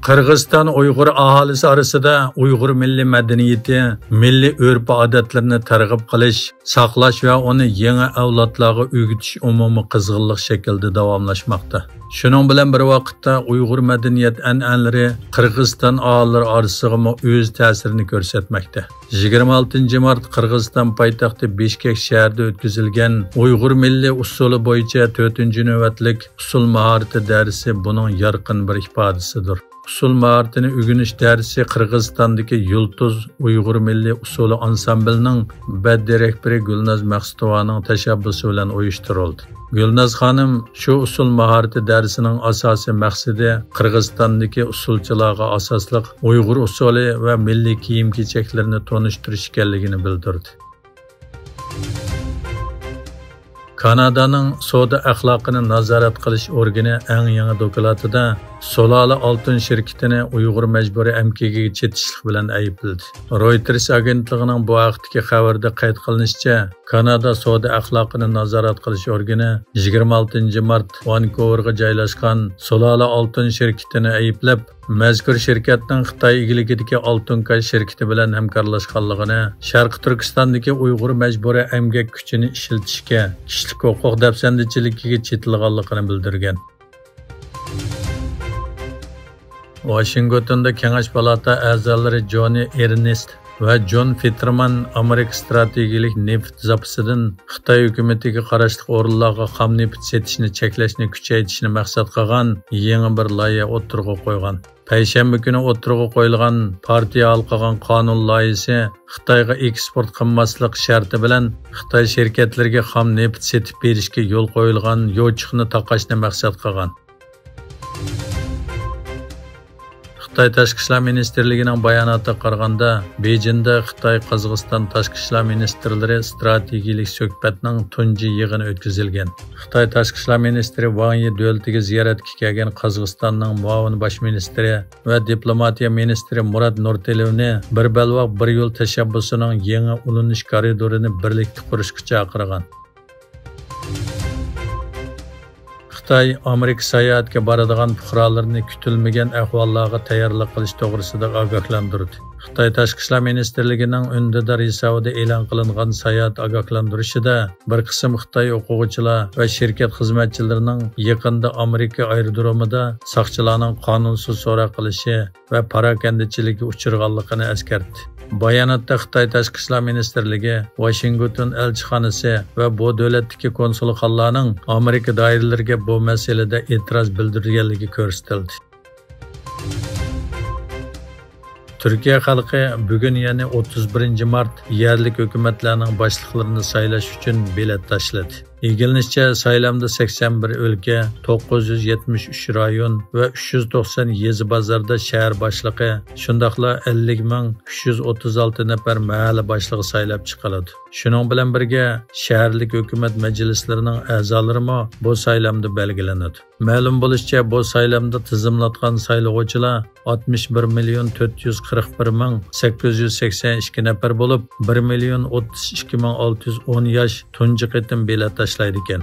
Qirg'iziston Uyg'ur aholisi orasida Uyg'ur milliy madaniyati, milliy urf-odatlarini targ'ib qilish, saqlash va uni yangi avlodlarga o'rgatish umumiy qizg'inlik shaklda davomlashmoqda. Shuning bilan bir vaqtda Uyg'ur madaniyat an'analari Qirg'iziston aholilari orasida o'z ta'sirini ko'rsatmoqda. 26 mart Qirg'iziston poytaxti Bishkek shahrida o'tkazilgan Uyg'ur milliy usuli bo'yicha 4-navbatlik usul mahorati darsi buning yorqin bir ifodasidir. Usul mahoratini o'rganish darsi Qirg'izistondagi Yulduz Uyg'ur milliy usuli ansamblining direktori Gulnaz Maqsudovaning tashabbusi bilan uyushtirildi. Gulnaz xonim shu usul mahorati darsining asosiy maqsadi Qirg'izistondagi usulchilarga asosliq Uyg'ur usuli va milliy kiyim-kechaklarini tonishtirish ekanligini bildirdi. Kanadaning savdo axloqini nazorat qilish organi eng yangi dokladida Solola oltin shirkatini Uyg'ur majburiy amkiga chetishlik bilan aybladi. Reuters agentligining bu vaqtdagi xabarda qayd qilinishicha, Kanada savdo axloqini nazorat qilish organi 26 mart Vancouverga joylashgan Solola oltin shirkatini ayblab, mazkur shirkatning Xitoy egiligidagi Oltinkoy shirkati bilan hamkorlashganligini, Sharq Turkistondagi Uyg'ur majburiy emgak kuchini ishlatishga, kishilik huquq dafsandichiligiga chetilganligini bildirgan. Washingtonda Kengash palata a'zolari Johnny Ernest va John Fitterman Amerika strategik neft zapasidan Xitoy hukumatiga qarashli o'rinlarga xam neft setishni cheklashni kuchaytirishni maqsad qilgan yangi bir loyiha o'tirg'a qo'ygan. Payshanba kuni o'tirg'a qo'yilgan partiya hal qilgan qonun loyihasi Xitoyga eksport qilmaslik sharti bilan Xitoy shirkatlariga xam neft setib berishga yo'l qo'yilgan yo'chiqni taqashni maqsad qilgan. Xitoy Tashqi ishlar ministrligining bayonotiga qaraganda, Bejinda Xitoy Qozog'iston tashqi ishlar ministrlari strategik suhbatning tunji yig'ini o'tkazilgan. Xitoy Tashqi ishlar ministri Wang Yi davlatiga ziyoratga kelgan Qozog'istonning muavin bosh ministri va diplomatiya ministri Murat Nurtiyevni bir balvoq bir yo'l tashabbusining yangi ulanish koridorini birlikda qurishga chaqirgan. Xitoy Amerika sayohatga boradigan fuqarolarni kutilmagan ahvollarga tayyorlik qilish to'g'risida ogohlantirdi. Xitoy Tashqi ishlar ministrligining undidor hisobida e'lon qilingan sayohat ogohlantirishida bir qism Xitoy o'quvchilar va shirkat xizmatchilarining yaqinda Amerika aerodromida soqchilarning qonunsiz so'roq qilishi va parokandachilikka uchirganligini eskartdi. Bayonotda Xitoy Tashqi ishlar ministrligi, Washington elchixonasi va bu davlatdagi konsulxonalarning Amerika doiralariga bu masalada e'tiroz bildirganligi ko'rsatildi. Turkiya xalqi bugun yana 31 mart yerlik hukumatlarning boshliqlarini saylash uchun bilet tashladi. Egilishicha, saylamda 81 o'lka, 973 rayon va 390 yezi bozorda shahar boshlig'i, shundaqla 50.336 nafar mahalla boshlig'i saylab chiqiladi. Shuning bilan birga shaharlik hukumat majlislarining a'zolari bu saylamda belgilanadi. Ma'lum bo'lishicha, bu saylamda tizimlatgan saylovchilar 61.441.882 nafar bo'lib, 1.032.610 yosh tunji qitim bilet tashlaydi ekan.